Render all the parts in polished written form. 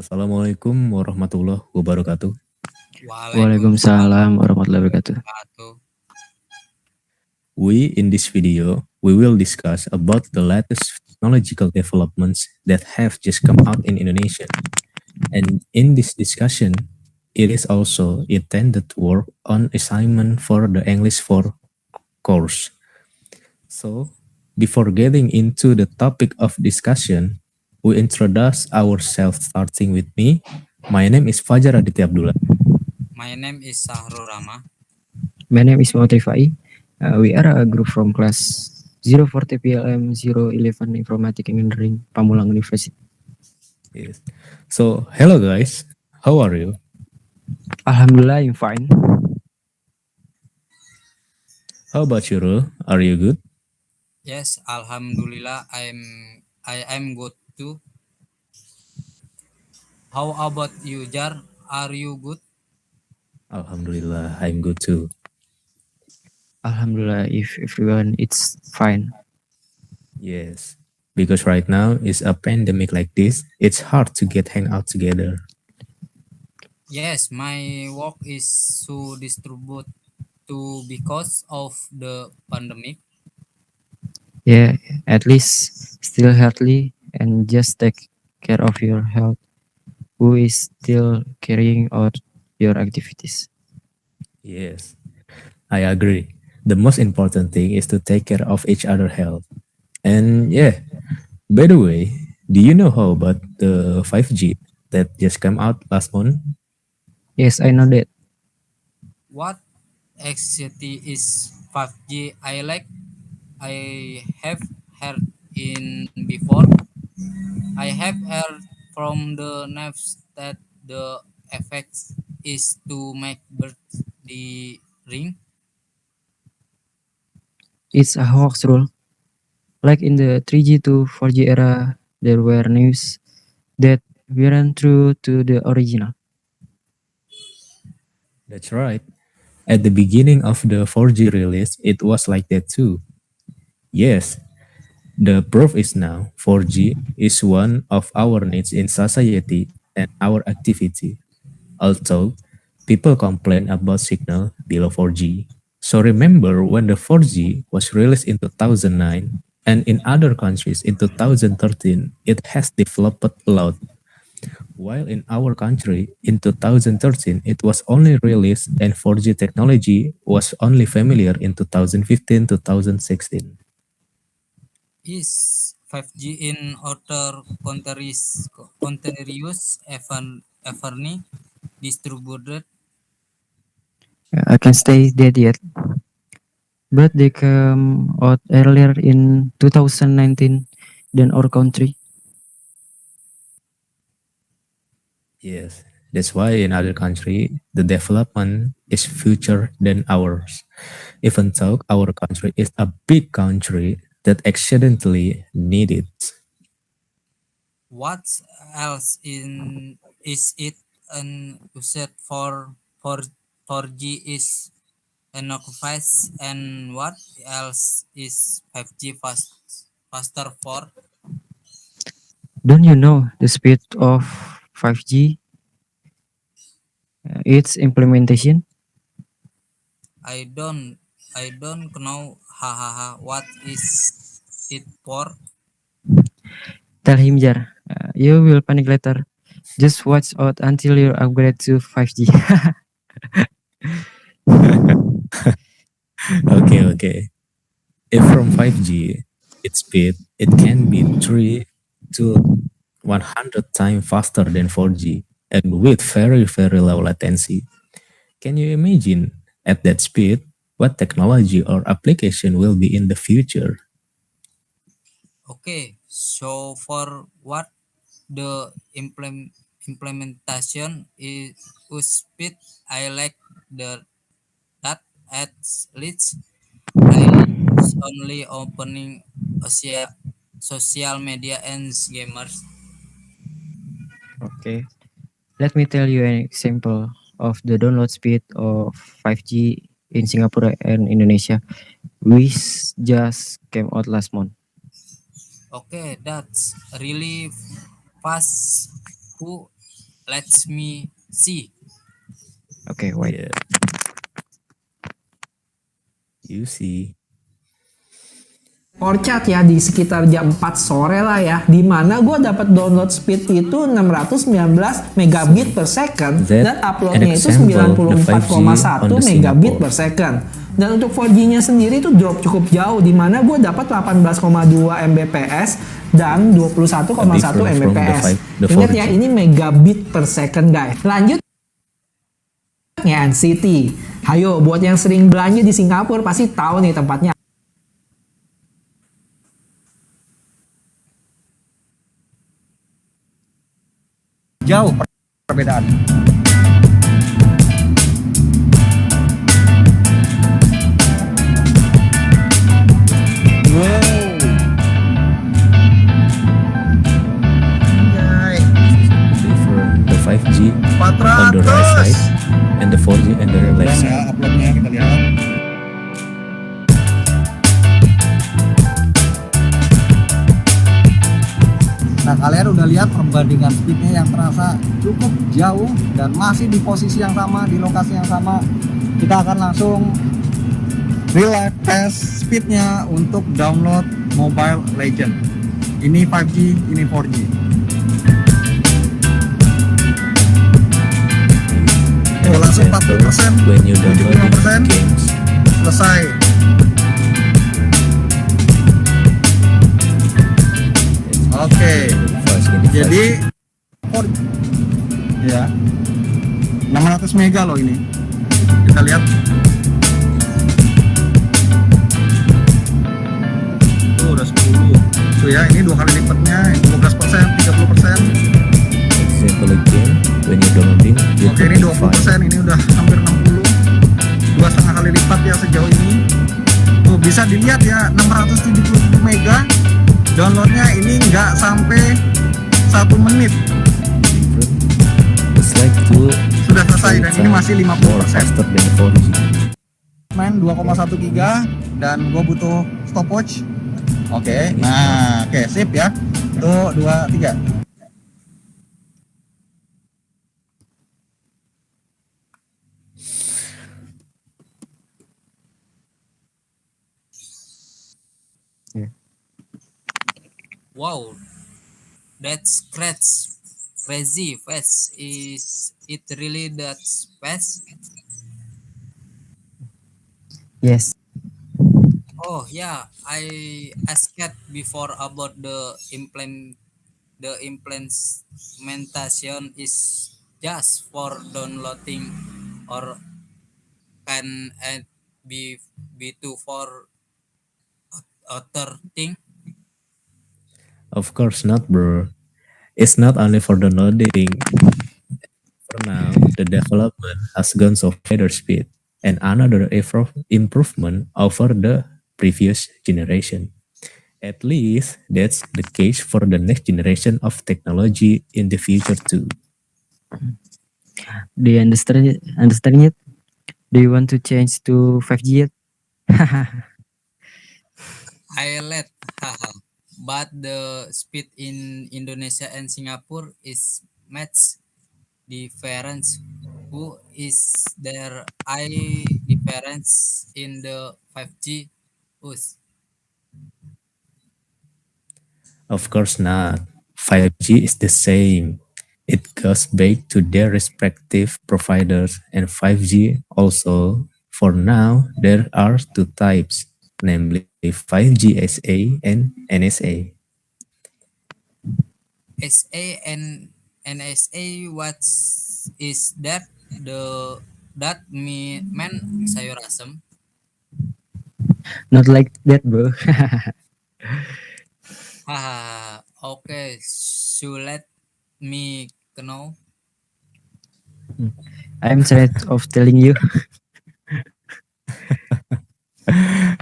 Assalamualaikum warahmatullahi wabarakatuh. Waalaikumsalam warahmatullahi wabarakatuh. Wabarakatuh. In this video, we will discuss about the latest technological developments that have just come out in Indonesia. And in this discussion, it is also intended to work on assignment for the English 4 course. So, before getting into the topic of discussion, we introduce ourselves starting with me. My name is Fajar Aditya Abdullah. My name is Sahrul Rama. My name is Muhammad Rifai. We are a group from class 040 PLM 011 Informatic Engineering, Pamulang University. Yes. So, hello guys. How are you? Alhamdulillah, I'm fine. How about you, Ru? Are you good? Yes, Alhamdulillah, I am good too. How about you, Jar? Are you good? Alhamdulillah, I'm good too. Alhamdulillah, if everyone it's fine. Yes. Because right now is a pandemic like this, it's hard to get hang out together. Yes, my work is so distribute too because of the pandemic. Yeah, at least still healthy and just take care of your health. Who is still carrying out your activities? Yes. I agree. The most important thing is to take care of each other health. And yeah, by the way, do you know how about the 5G that just came out last month? Yes, I know that. What exactly is 5G? I have heard in before. I have heard from the nerves that the effect is to make birds the ring. It's a hoax rule. Like in the 3G to 4G era, there were news that weren't true to the original. That's right. At the beginning of the 4G release, it was like that too. Yes, the proof is now 4G is one of our needs in society and our activity. Although people complain about signal below 4G. So remember when the 4G was released in 2009 and in other countries in 2013, it has developed a lot. While in our country in 2013, it was only released and 4G technology was only familiar in 2015 2016. Is 5G in other countries ever distributed? I can stay dead yet, but they came out earlier in 2019 than our country. Yes, that's why in other country the development is future than ours. Even though our country is a big country that accidentally need it. What else is it an used for 4G is enough and what else is 5G faster for? Don't you know the speed of 5G? Its implementation? I don't know what is it for? Tell him, Jar. You will panic later. Just watch out until you upgrade to 5G. Okay. If from 5G, its speed, it can be 3 to 100 times faster than 4G and with very low latency. Can you imagine at that speed what technology or application will be in the future? Okay, so for what the implementation is speed, I like the that at least I only opening social media and gamers. Okay. Let me tell you an example of the download speed of 5G in Singapore and Indonesia, which just came out last month. Okay, that's really fast. Who Let me see. Okay, wait. Yeah, you see. Orchard ya di sekitar jam 4 sore lah ya, di mana gue dapat download speed itu 619 megabit per second That dan uploadnya an itu example, the 5G 94,1 on the megabit Singapore. per second. Dan untuk 4G-nya sendiri itu drop cukup jauh, di mana gue dapat 18,2 Mbps dan 21,1 Different from Mbps. the Ingat 4G. ya, ini megabit per second guys. Lanjut NCT. Hayo, buat yang sering belanja di Singapura pasti tahu nih tempatnya. Jauh perbedaan. Wow. Anjay. Different the 5G on the 400. right side and the 4G on the left Ulang side. ya uploadnya, kita lihat. Nah, kalian udah lihat perbandingan speednya yang terasa cukup jauh dan masih di posisi yang sama, di lokasi yang sama. Kita akan langsung real life test speednya untuk download Mobile Legend. Ini 5G, ini 4G. Oh, langsung 40%, When you download 75%. games, Selesai. Oke. fast in the 5G. Jadi ya 600 mega loh ini. Kita lihat. Tuh udah 10. Tuh ya, ini 2 kali lipatnya, 15%, 30%. Example again, when you downloading, you Oke, ini 20%, ini udah hampir 60. 2,5 kali lipat ya sejauh ini. Tuh bisa dilihat ya, 670 mega. Downloadnya ini nggak sampai 1 menit. It's like two Sudah selesai dan ini masih more 50%. faster than 4G. Main 2,1 giga dan gue butuh stopwatch. Oke, nah oke sip ya. Tuh 2, 3. Wow, that's crazy fast. Is it really that fast? Yes. Oh yeah, I asked before about the implementation is just for downloading or can it be too for other thing? Of course not, bro. It's not only for downloading. For now, the development has gone so better speed and another improvement over the previous generation. At least that's the case for the next generation of technology in the future too. Do you understand it? Do you want to change to 5G yet? I let haha. But the speed in Indonesia and Singapore is much difference. Who is there I difference in the 5G us? Of course not. 5G is the same. It goes back to their respective providers and 5G also. For now, there are two types, namely 5G SA and NSA. SA and NSA what is that that mean sayur asem? Not like that, bro. Haha. Okay, so let me know. I'm tired of telling you.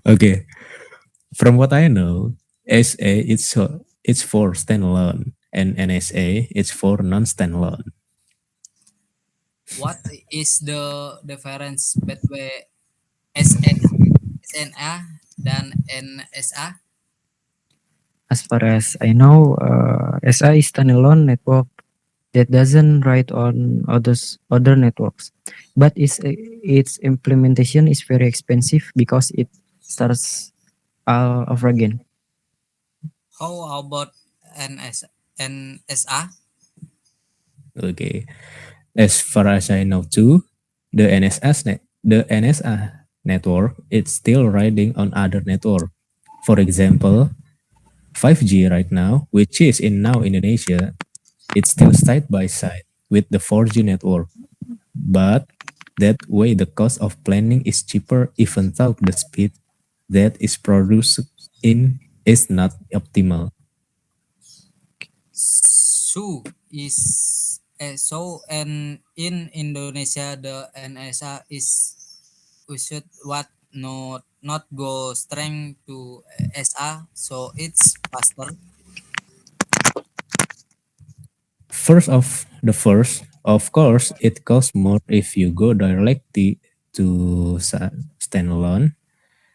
Okay, from what I know, SA it's for standalone and NSA it's for non-standalone. What is the difference between SNA dan NSA? As far as I know, SI is standalone network that doesn't ride on other networks, but its implementation is very expensive because it starts all over again. How about NSA? Okay. As far as I know too, the NSA network it's still riding on other network. For example, 5G right now, which is in now Indonesia, it's still side by side with the 4G network. But that way the cost of planning is cheaper even though the speed that is produced in is not optimal. So and in Indonesia the NSA is used what not go strength to SA, so it's faster. Of course, it costs more if you go directly to standalone.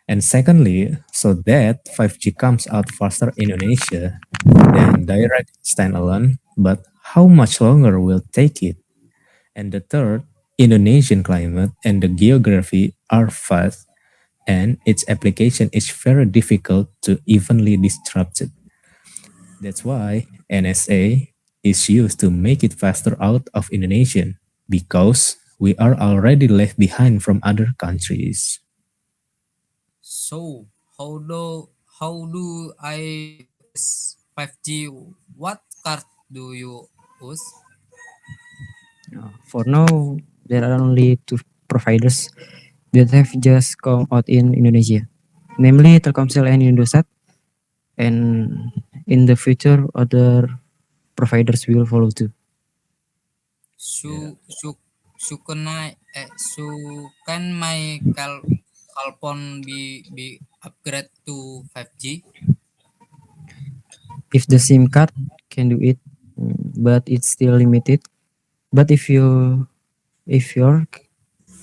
And secondly, so that 5G comes out faster in Indonesia than direct standalone, but how much longer will take it? And the third, Indonesian climate and the geography are vast and its application is very difficult to evenly distribute. That's why NSA is used to make it faster out of Indonesian because we are already left behind from other countries. So how do I use 5G? What card do you use? For now, there are only two providers that have just come out in Indonesia, namely Telkomsel and Indosat, and in the future, other providers will follow too. Yeah. So can my Calpon be upgrade to 5G? If the SIM card can do it, but it's still limited. But if your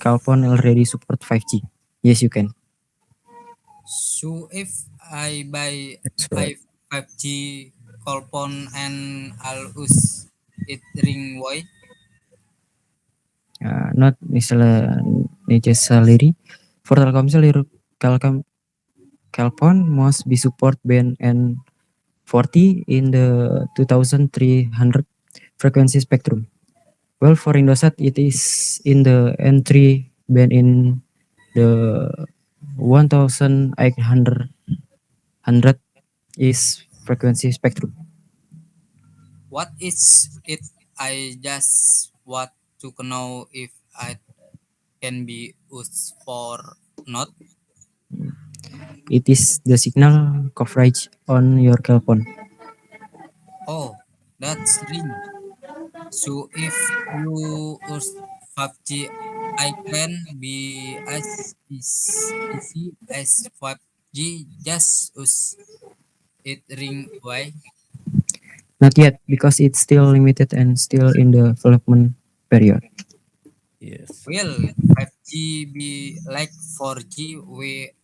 Calpon already support 5G, yes, you can. So if I buy That's right. 5G Calpon and I'll use it ring way. Not necessarily for Telkomsel, your Calpon must be support band and 40 in the 2300 frequency spectrum. Well, for Indosat, it is in the N3 band in the 1800 is frequency spectrum. What is it? I just want to know if I can be used for not. It is the signal coverage on your Calpon. Oh, that's ring. So if you use 5G, I can be as easy as 5G. Just use it ring way. Not yet, because it's still limited and still in the development period. Yes. Will 5G be like 4G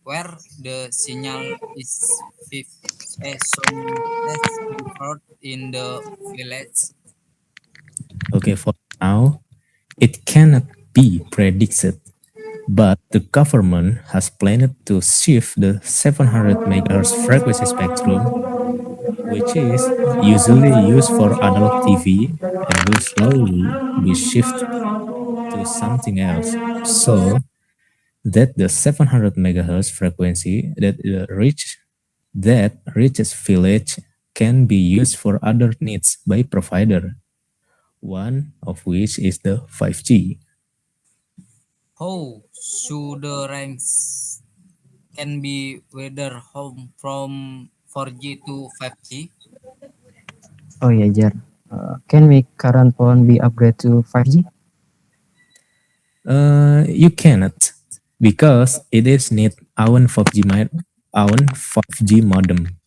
where the signal is some less preferred in the village? Okay, for now, it cannot be predicted, but the government has planned to shift the 700 MHz frequency spectrum, which is usually used for analog TV, and will slowly be shifted to something else. So that the 700 megahertz frequency that reaches village can be used for other needs by provider, one of which is the 5G. How should the ranks can be whether home from 4G to 5G? Oh yeah, Jar. Can make current phone be upgraded to 5G? You cannot because it is need own 5G modem,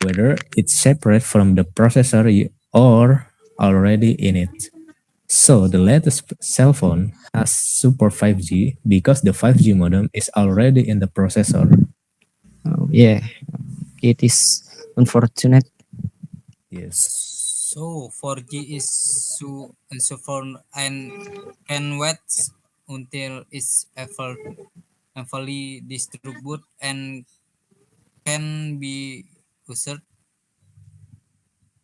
whether it's separate from the processor or already in it. So the latest cell phone has support 5G because the 5G modem is already in the processor. Yeah, it is unfortunate. Yes. So 4G is so for and can wait until it's fully distributed and can be used.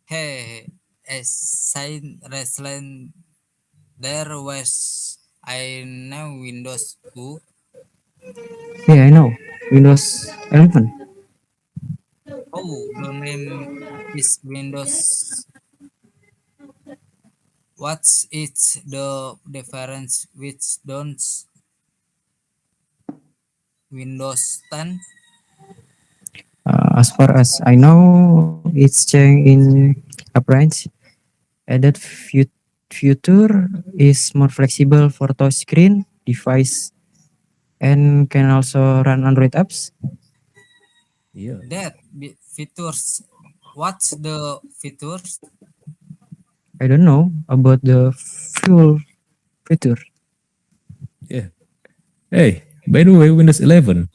Hey, as sign wrestling there was I know Windows 2. Yeah, I know. Windows 11. Oh, the name is Windows. What's its the difference which don't Windows 10? As far as I know, it's changed in appearance. Added feature is more flexible for touch screen device and can also run Android apps. Yeah, Features. What's the features? I don't know about the full feature. yeah. Hey, by the way, Windows 11.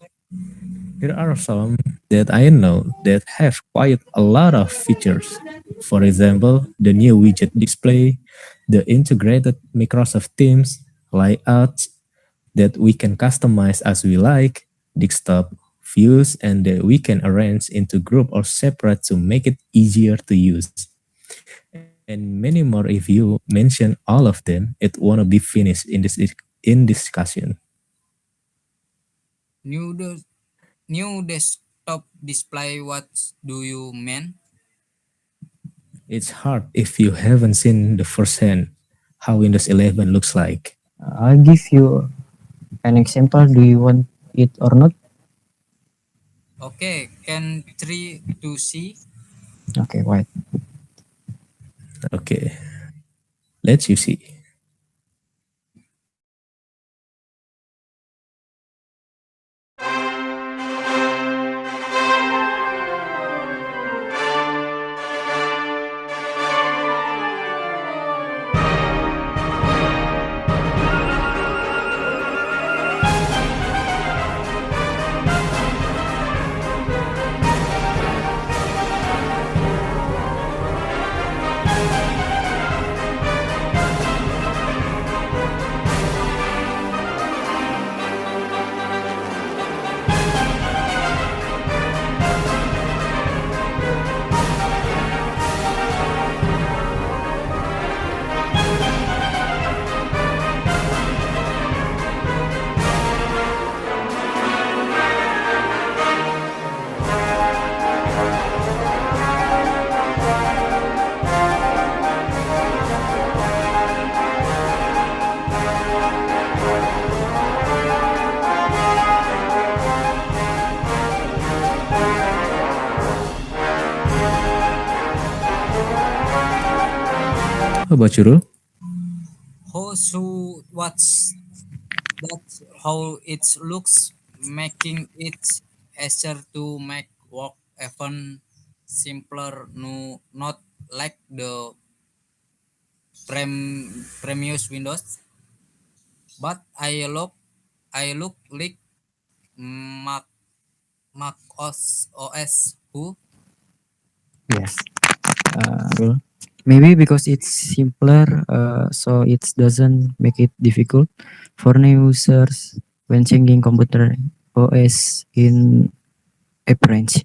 Here are some that I know that have quite a lot of features. For example, the new widget display, the integrated Microsoft Teams layouts that we can customize as we like, desktop views, and that we can arrange into group or separate to make it easier to use. And many more. If you mention all of them, it won't be finished in discussion. New de- New desktop display. What do you mean? It's hard if you haven't seen the firsthand how Windows 11 looks like. I'll give you an example. Do you want it or not? Okay, can 3 to see? Okay, wait. Okay, let's you see. How about you, Rul? What's that's how it looks, making it easier to make work even simpler. No, not like the previous Windows, but I look like Mac Mac OS who. Yes. Rule. Maybe because it's simpler, so it doesn't make it difficult for new users when changing computer OS in a branch.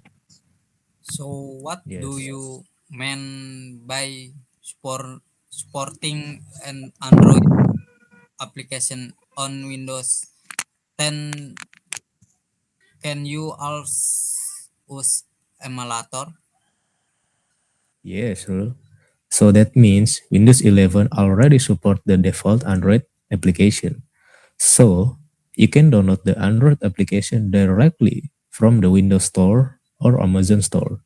So what do Yes. you mean by supporting an Android application on Windows 10? Can you also use emulator? Yes, Rul. So that means Windows 11 already support the default Android application. So you can download the Android application directly from the Windows Store or Amazon Store.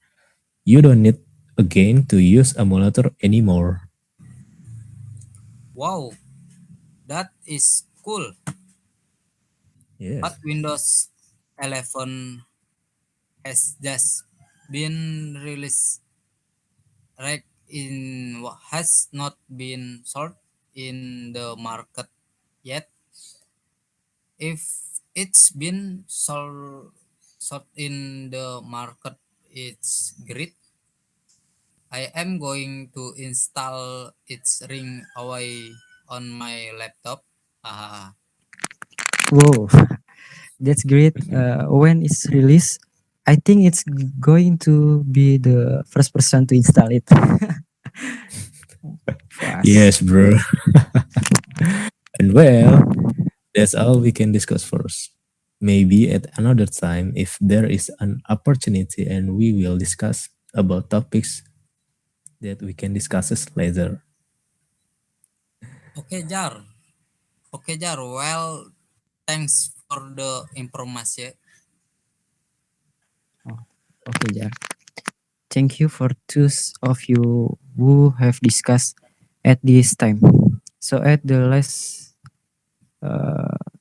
You don't need again to use emulator anymore. Wow, that is cool. But Yes. Windows 11 has just been released, right? Has not been sold in the market yet. If it's been sold in the market, it's great. I am going to install its ring away on my laptop. Ah, Whoa, that's great. When it's released, I think it's going to be the first person to install it. Fast. Yes, bro. And well, that's all we can discuss first. Maybe at another time, if there is an opportunity, and we will discuss about topics that we can discuss later. okay, Jar. Okay, Jar. Well, thanks for the information. Okay, Jar. Thank you for those of you who have discussed at this time. So at the last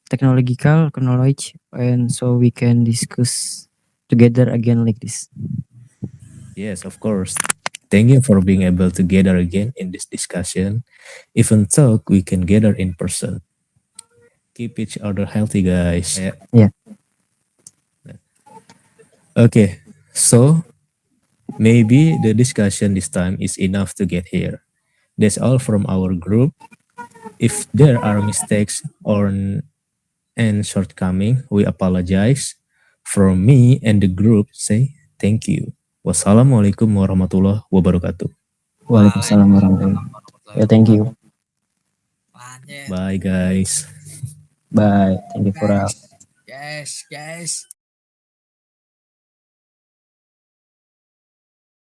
technological knowledge, and so we can discuss together again like this. Yes, of course. Thank you for being able to gather again in this discussion. Even though we can gather in person. Keep each other healthy, guys. Yeah. Okay, so maybe the discussion this time is enough to get here. That's all from our group. If there are mistakes or and shortcoming, we apologize. From me and the group, say thank you. Wassalamualaikum warahmatullahi wabarakatuh. Waalaikumsalam warahmatullahi wabarakatuh. Yeah, thank you. Lanjut. Bye, guys. Bye. Thank you for Guys, guys.